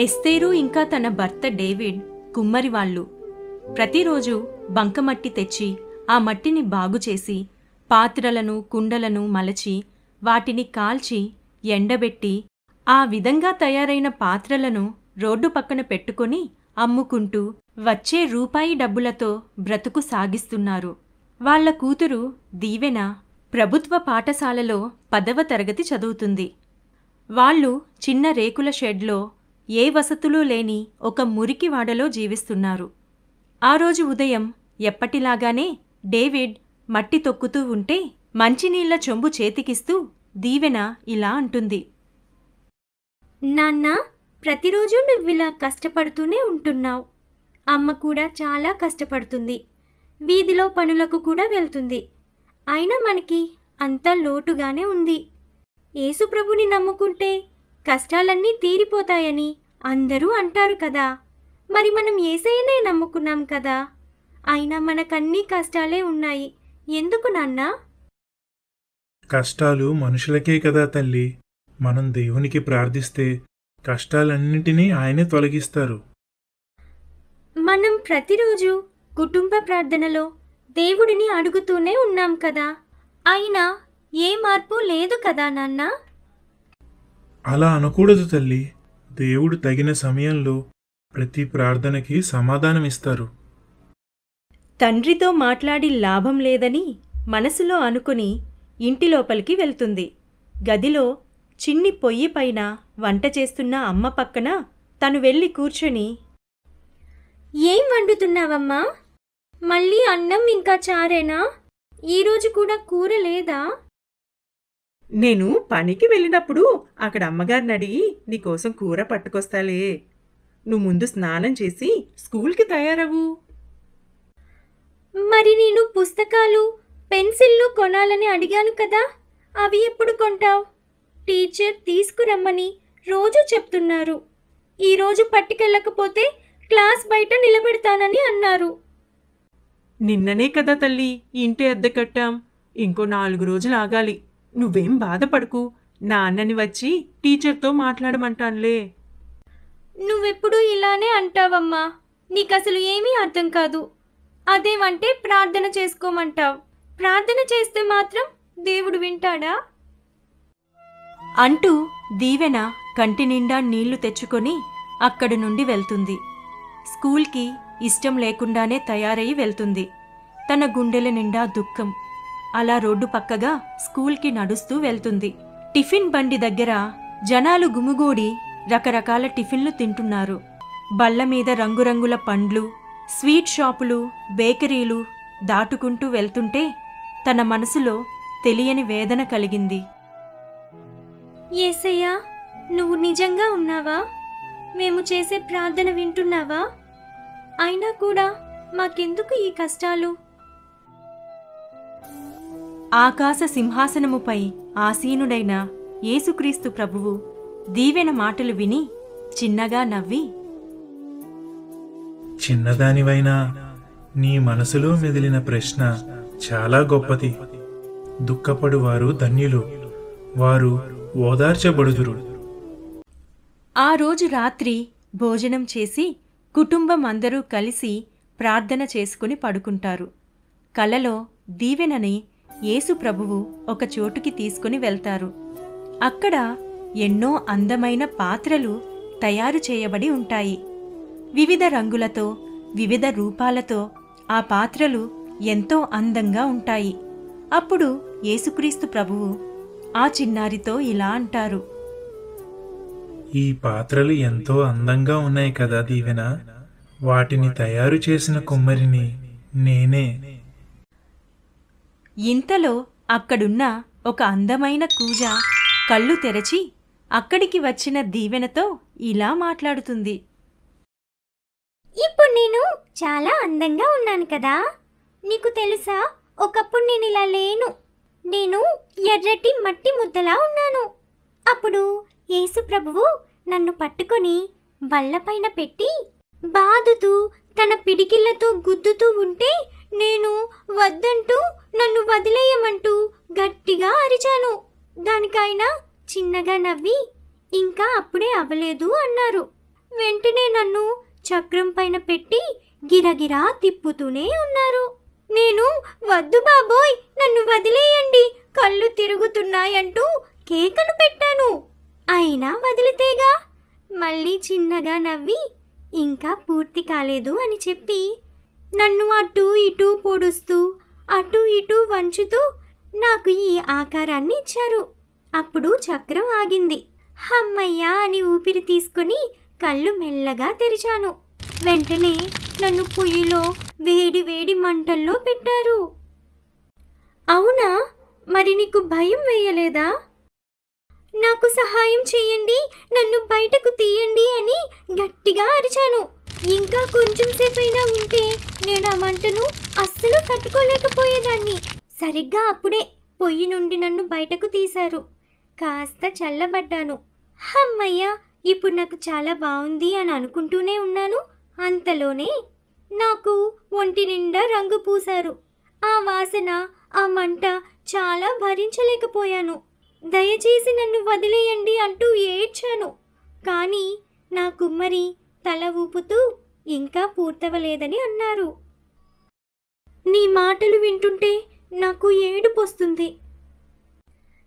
ఎస్తేరు ఇంకా తన భర్త డేవిడ్ కుమ్మరివాళ్లు. ప్రతిరోజు బంకమట్టి తెచ్చి ఆ మట్టిని బాగుచేసి పాత్రలను కుండలను మలచి వాటిని కాల్చి ఎండబెట్టి ఆ విధంగా తయారైన పాత్రలను రోడ్డు పక్కన పెట్టుకుని అమ్ముకుంటూ వచ్చే రూపాయి డబ్బులతో బ్రతుకు సాగిస్తున్నారు. వాళ్ల కూతురు దీవెన ప్రభుత్వ పాఠశాలలో 10వ తరగతి చదువుతుంది. వాళ్ళు చిన్న రేకుల షెడ్లో ఏ వసతులు లేని ఒక మురికివాడలో జీవిస్తున్నారు. ఆ రోజు ఉదయం ఎప్పటిలాగానే డేవిడ్ మట్టి తొక్కుతూ ఉంటే మంచినీళ్ల చెంబు చేతికిస్తూ దీవెన ఇలా అంటుంది. నాన్నా, ప్రతిరోజు నువ్విలా కష్టపడుతూనే ఉంటున్నావు. అమ్మ కూడా చాలా కష్టపడుతుంది. వీధిలో పనులకు కూడా వెళ్తుంది. అయినా మనకి అంతా లోటుగానే ఉంది. యేసుప్రభుని నమ్ముకుంటే కష్టాలన్నీ తీరిపోతాయని అందరూ అంటారు కదా. మరి మనం యేసయ్యనే నమ్ముకున్నాం కదా. అయినా మనకన్నీ కష్టాలే ఉన్నాయి. ఎందుకు నాన్నా? కష్టాలు మనుషులకే కదా తల్లి. మనం దేవునికి ప్రార్థిస్తే కష్టాలన్నింటినీ ఆయనే తొలగిస్తారు. మనం ప్రతిరోజు కుటుంబ ప్రార్థనలో దేవుడిని అడుగుతూనే ఉన్నాం కదా. అయినా ఏ మార్పు లేదు కదా నాన్నా? అలా అనకూడదు తల్లి. దేవుడు తగిన సమయంలో ప్రతి ప్రార్థనకి సమాధానమిస్తారు. తండ్రితో మాట్లాడి లాభం లేదని మనసులో అనుకుని ఇంటి లోపలికి వెళ్తుంది. గదిలో చిన్ని పొయ్యి పైన వంట చేస్తున్న అమ్మ పక్కన తను వెళ్ళి కూర్చొని, ఏం వండుతున్నావమ్మా? మళ్ళీ అన్నం ఇంకా చారేనా? ఈరోజు కూడా కూర లేదా? నేను పనికి వెళ్ళినప్పుడు అక్కడ అమ్మగారిని అడిగి నీకోసం కూర పట్టుకొస్తాలే. నువ్వు ముందు స్నానం చేసి స్కూల్కి తయారవు. మరి నేను పుస్తకాలు పెన్సిళ్ళు కొనాలని అడిగాను కదా. అవి ఎప్పుడు కొంటావు? టీచర్ తీసుకురమ్మని రోజు చెప్తున్నారు. ఈరోజు పట్టుకెళ్ళకపోతే క్లాస్ బయట నిలబెడతానని అన్నారు. నిన్ననే కదా తల్లి ఇంటి అద్దె కట్టాం. ఇంకో 4 రోజులు ఆగాలి. నువ్వేం బాధపడకు. నాన్నని వచ్చి టీచర్తో మాట్లాడమంటానులే. నువ్వెప్పుడు ఇలానే అంటావమ్మా. నీకసలు ఏమీ అర్థం కాదు. అదేమంటే ప్రార్థన చేసుకోమంటావు. ప్రార్థన చేస్తే మాత్రం దేవుడు వింటాడా? అంటూ దీవెన కంటి నిండా నీళ్లు తెచ్చుకొని అక్కడి నుండి వెళ్తుంది. స్కూల్కి ఇష్టం లేకుండానే తయారయి వెళ్తుంది. తన గుండెల నిండా దుఃఖం. అలా రోడ్డు పక్కగా స్కూల్కి నడుస్తూ వెళ్తుంది. టిఫిన్ బండి దగ్గర జనాలు గుమిగూడి రకరకాల టిఫిన్లు తింటున్నారు. బళ్ల మీద రంగురంగుల పండ్లు, స్వీట్ షాపులు, బేకరీలు దాటుకుంటూ వెళ్తుంటే తన మనసులో తెలియని వేదన కలిగింది. యేసయ్యా, నువ్వు నిజంగా ఉన్నావా? మేము చేసే ప్రార్థన వింటున్నావా? అయినా కూడా మాకెందుకు ఈ కష్టాలు? ఆకాశ సింహాసనముపై ఆసీనుడైన యేసుక్రీస్తు ప్రభువు దీవెన మాటలు విని చిన్నగా నవ్వి, చిన్నదానివైనా నీ మనసులో మెదిలిన ప్రశ్న చాలా గొప్పది. దుఃఖపడువారు ధన్యులు, వారు ఓదార్చబడుదురు. ఆ రోజు రాత్రి భోజనం చేసి కుటుంబం అందరూ కలిసి ప్రార్థన చేసుకుని పడుకుంటారు. కలలో దీవెనని యేసు ప్రభువు ఒక చోటుకి తీసుకుని వెళ్తారు. అక్కడ ఎన్నో అందమైన పాత్రలు తయారు చేయబడి ఉంటాయి. వివిధ రంగులతో, వివిధ రూపాలతో ఆ పాత్రలు ఎంతో అందంగా ఉంటాయి. అప్పుడు యేసుక్రీస్తు ప్రభువు ఆ చిన్నారితో ఇలా అంటారు. ఈ పాత్రలు ఎంతో అందంగా ఉన్నాయి కదా దీవెన. వాటిని తయారు చేసిన కుమ్మరిని నేనే. ఇంతలో అక్కడున్న ఒక అందమైన కూజ కళ్ళు తెరచి అక్కడికి వచ్చిన దీవెనతో ఇలా మాట్లాడుతుంది. ఇప్పుడు నేను చాలా అందంగా ఉన్నాను కదా. నీకు తెలుసా, ఒకప్పుడు నేను ఇలా లేను. నేను ఎర్రటి మట్టి ముద్దలా ఉన్నాను. అప్పుడు యేసు ప్రభువు నన్ను పట్టుకొని బల్లపైన పెట్టి బాదుతూ తన పిడికిళ్లతో గుద్దుతూ ఉంటే నేను వద్దంటూ నన్ను వదిలేయమంటూ గట్టిగా అరిచాను. దానికైనా చిన్నగా నవ్వి ఇంకా అప్పుడే అవ్వలేదు అన్నారు. వెంటనే నన్ను చక్రం పైన పెట్టి గిరగిరా తిప్పుతూనే ఉన్నారు. నేను వద్దు బాబోయ్, నన్ను వదిలేయండి, కళ్ళు తిరుగుతున్నాయంటూ కేకలు పెట్టాను. అయినా వదిలితేగా. మళ్ళీ చిన్నగా నవ్వి ఇంకా పూర్తి కాలేదు అని చెప్పి నన్ను అటూ ఇటూ పొడుస్తూ అటూ ఇటూ వంచుతూ నాకు ఈ ఆకారాన్ని ఇచ్చారు. అప్పుడు చక్రం ఆగింది. హమ్మయ్యా అని ఊపిరి తీసుకుని కళ్ళు మెల్లగా తెరిచాను. వెంటనే నన్ను పొయ్యిలో వేడి వేడి మంటల్లో పెట్టారు. అవునా? మరి నీకు భయం వేయలేదా? నాకు సహాయం చేయండి, నన్ను బయటకు తీయండి అని గట్టిగా అరిచాను. ఇంకా కొంచెం సేపైనా ఉంటే నేను ఆ మంటను అస్సలు తట్టుకోలేకపోయేదాన్ని. సరిగ్గా అప్పుడే పొయ్యి నుండి నన్ను బయటకు తీశారు. కాస్త చల్లబడ్డాను. హమ్మయ్య, ఇప్పుడు నాకు చాలా బాగుంది అని అనుకుంటూనే ఉన్నాను. అంతలోనే నాకు ఒంటి నిండా రంగు పూశారు. ఆ వాసన, ఆ మంట చాలా భరించలేకపోయాను. దయచేసి నన్ను వదిలేయండి అంటూ ఏడ్చాను. కానీ నా కుమ్మరి తల ఊపుతూ ఇంకా పూర్తవలేదని అన్నారు. నీ మాటలు వింటుంటే నాకు ఏడుపొస్తుంది.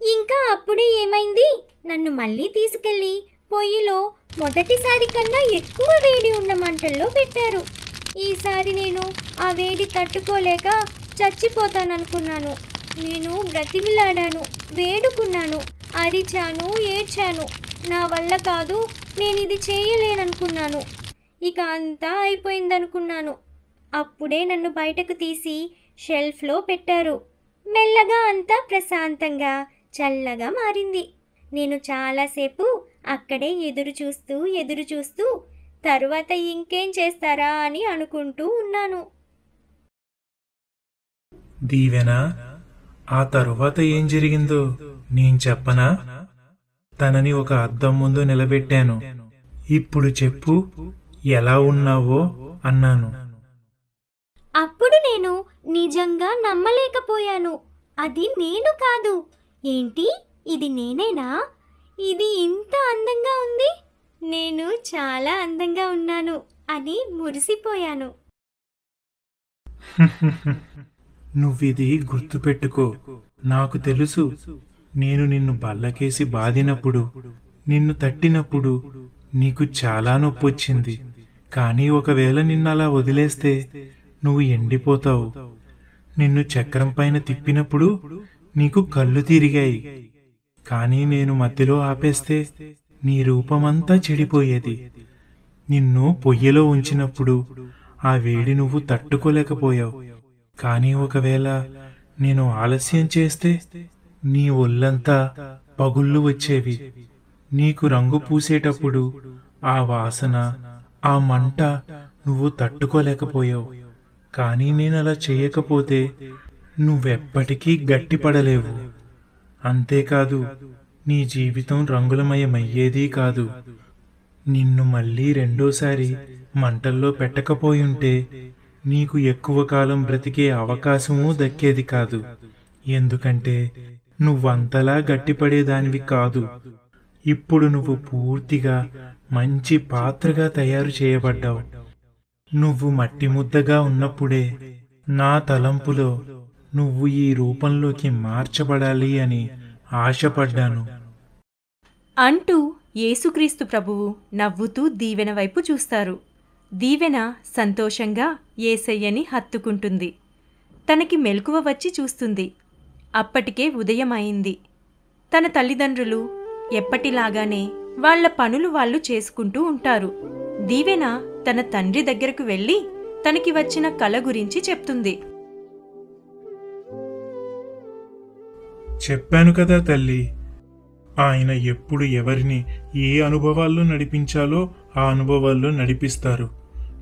ఇంకా అప్పుడే ఏమైంది? నన్ను మళ్ళీ తీసుకెళ్ళి పొయ్యిలో మొదటిసారి కన్నా ఎక్కువ వేడి ఉన్న మంటల్లో పెట్టారు. ఈసారి నేను ఆ వేడి తట్టుకోలేక చచ్చిపోతాననుకున్నాను. నేను బ్రతిమిలాడాను, వేడుకున్నాను, అరిచాను, ఏడ్చాను. నా వల్ల కాదు, నేను ఇది చేయలేననుకున్నాను. ఇక అంతా అయిపోయిందనుకున్నాను. అప్పుడే నన్ను బయటకు తీసి షెల్ఫ్లో పెట్టారు. మెల్లగా అంతా ప్రశాంతంగా చల్లగా మారింది. నేను చాలాసేపు అక్కడే ఎదురు చూస్తూ తరువాత ఇంకేం చేస్తారా అని అనుకుంటూ ఉన్నాను. దీవెన, ఆ తరువాత ఏం జరిగిందో నేను చెప్పనా? తనని ఒక అద్దం ముందు నిలబెట్టాను. ఇప్పుడు చెప్పు, ఎలా ఉన్నావో అన్నాను. అప్పుడు నేను నిజంగా నమ్మలేకపోయాను. అది నేను కాదు. ఏంటి, ఇది నేనేనా? ఇది ఇంత అందంగా ఉంది. నేను చాలా అందంగా ఉన్నాను అని మురిసిపోయాను. నువ్విది గుర్తుపెట్టుకో. నాకు తెలుసు, నేను నిన్ను బల్లకేసి బాదినప్పుడు, నిన్ను తట్టినప్పుడు నీకు చాలా నొప్పొచ్చింది. కానీ ఒకవేళ నిన్ను అలా వదిలేస్తే నువ్వు ఎండిపోతావు. నిన్ను చక్రం పైన తిప్పినప్పుడు నీకు కళ్ళు తిరిగాయి. కానీ నేను మధ్యలో ఆపేస్తే నీ రూపమంతా చెడిపోయేది. నిన్ను పొయ్యిలో ఉంచినప్పుడు ఆ వేడి నువ్వు తట్టుకోలేకపోయావు. కానీ ఒకవేళ నేను ఆలస్యం చేస్తే నీ ఒళ్ళంతా పగుళ్ళు వచ్చేవి. నీకు రంగు పూసేటప్పుడు ఆ వాసన, ఆ మంట నువ్వు తట్టుకోలేకపోయావు. కానీ నేను అలా చేయకపోతే నువ్వెప్పటికీ గట్టిపడలేవు. అంతేకాదు, నీ జీవితం రంగులమయమయ్యేదీ కాదు. నిన్ను మళ్ళీ రెండోసారి మంటల్లో పెట్టకపోయుంటే నీకు ఎక్కువ కాలం బ్రతికే అవకాశమూ దక్కేది కాదు. ఎందుకంటే నువ్వంతలా గట్టిపడేదానివి కాదు. ఇప్పుడు నువ్వు పూర్తిగా మంచి పాత్రగా తయారు చేయబడ్డావు. నువ్వు మట్టి ముద్దగా ఉన్నప్పుడే నా తలంపులో నువ్వు ఈ రూపంలోకి మార్చబడాలి అని ఆశపడ్డాను అంటూ యేసుక్రీస్తు ప్రభువు నవ్వుతూ దీవెన వైపు చూస్తారు. దీవెన సంతోషంగా యేసయ్యని హత్తుకుంటుంది. తనకి మెలకువ వచ్చి చూస్తుంది. అప్పటికే ఉదయం అయింది. తన తల్లిదండ్రులు ఎప్పటిలాగానే వాళ్ల పనులు వాళ్ళు చేసుకుంటూ ఉంటారు. దీవెన తన తండ్రి దగ్గరకు వెళ్ళి తనకి వచ్చిన కల గురించి చెప్తుంది. చెప్పాను కదా తల్లి, ఆయన ఎప్పుడు ఎవరిని ఏ అనుభవాల్లో నడిపించాలో ఆ అనుభవాల్లో నడిపిస్తారు.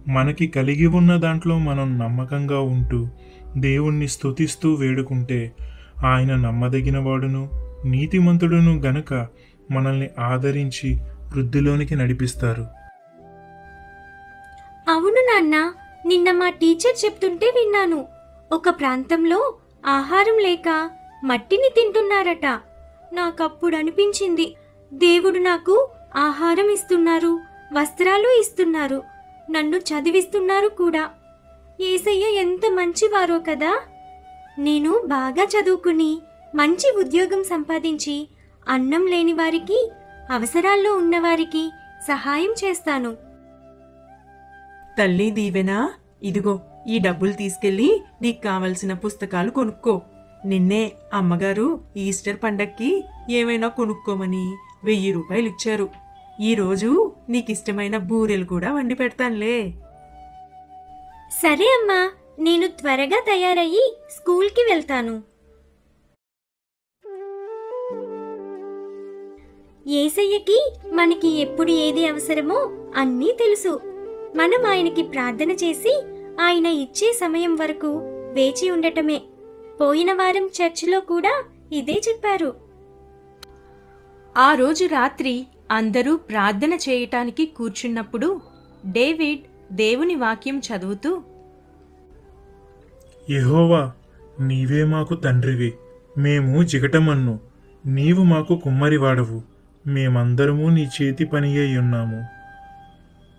మనకి కలిగి ఉన్న దాంట్లో మనం నమ్మకంగా ఉంటూ దేవుణ్ణి స్తుతిస్తూ వేడుకుంటే ఆయన నమ్మదగినవాడును నీతిమంతుడును గనక మనల్ని ఆదరించి వృద్ధిలోనికి నడిపిస్తారు. అవును నాన్న, నిన్న మా టీచర్ చెప్తుంటే విన్నాను. ఒక ప్రాంతంలో ఆహారం లేక మట్టిని తింటున్నారట. నాకప్పుడు అనిపించింది, దేవుడు నాకు ఆహారం ఇస్తున్నారు, వస్త్రాలు ఇస్తున్నారు, నన్ను చదివిస్తున్నారు కూడా. యేసయ్య ఎంత మంచివారో కదా. నేను బాగా చదువుకుని మంచి ఉద్యోగం సంపాదించి అన్నం లేని వారికి, అవసరాల్లో ఉన్నవారికి సహాయం చేస్తాను. తల్లి దీవెనా, ఇదిగో ఈ డబ్బులు తీసుకెళ్ళి నీకు కావలసిన పుస్తకాలు కొనుక్కో. నిన్నే అమ్మగారు ఈస్టర్ పండక్కి ఏమైనా కొనుక్కోమని 1000 రూపాయలు ఇచ్చారు. ఈరోజు నీకిష్టమైన బూరెలు కూడా వండి పెడతానులే. సరే అమ్మా, నేను త్వరగా తయారయ్యి స్కూల్కి వెళ్తాను. యేసయ్యకి మనకి ఎప్పుడు ఏది అవసరమో అన్నీ తెలుసు. మనం ఆయనకి ప్రార్థన చేసి ఆయన ఇచ్చే సమయం వరకు వేచి ఉండటమే. పోయిన వారం చర్చిలో కూడా ఇదే చెప్పారు. ఆ రోజు రాత్రి అందరూ ప్రార్థన చేయటానికి కూర్చున్నప్పుడు డేవిడ్ దేవుని వాక్యం చదువుతూ, యెహోవా, నీవే మాకు తండ్రివి, మేము జిగటమన్ను, నీవు మాకు కుమ్మరివాడవు, మేమందరము నీ చేతి పని అయి ఉన్నాము.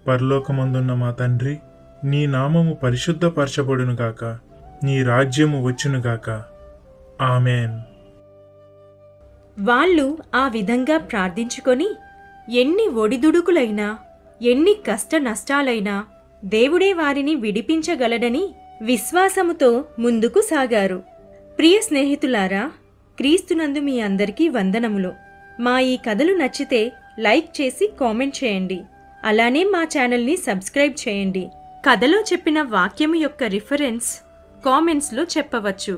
పరలోకమందున్న మా తండ్రి, నీ నామము పరిశుద్ధపరచబడునుగాక, నీ రాజ్యము వచ్చునుగాక. ఆమెన్. వాళ్ళు ఆ విధంగా ప్రార్థించుకొని ఎన్ని ఒడిదుడుకులైనా, ఎన్ని కష్ట నష్టాలైనా దేవుడే వారిని విడిపించగలడని విశ్వాసముతో ముందుకు సాగారు. ప్రియ స్నేహితులారా, క్రీస్తునందు మీ అందరికీ వందనములు. మా ఈ కథలు నచ్చితే లైక్ చేసి కామెంట్ చేయండి. అలానే మా ఛానల్ని సబ్స్క్రైబ్ చేయండి. కథలో చెప్పిన వాక్యము యొక్క రిఫరెన్స్ కామెంట్స్లో చెప్పవచ్చు.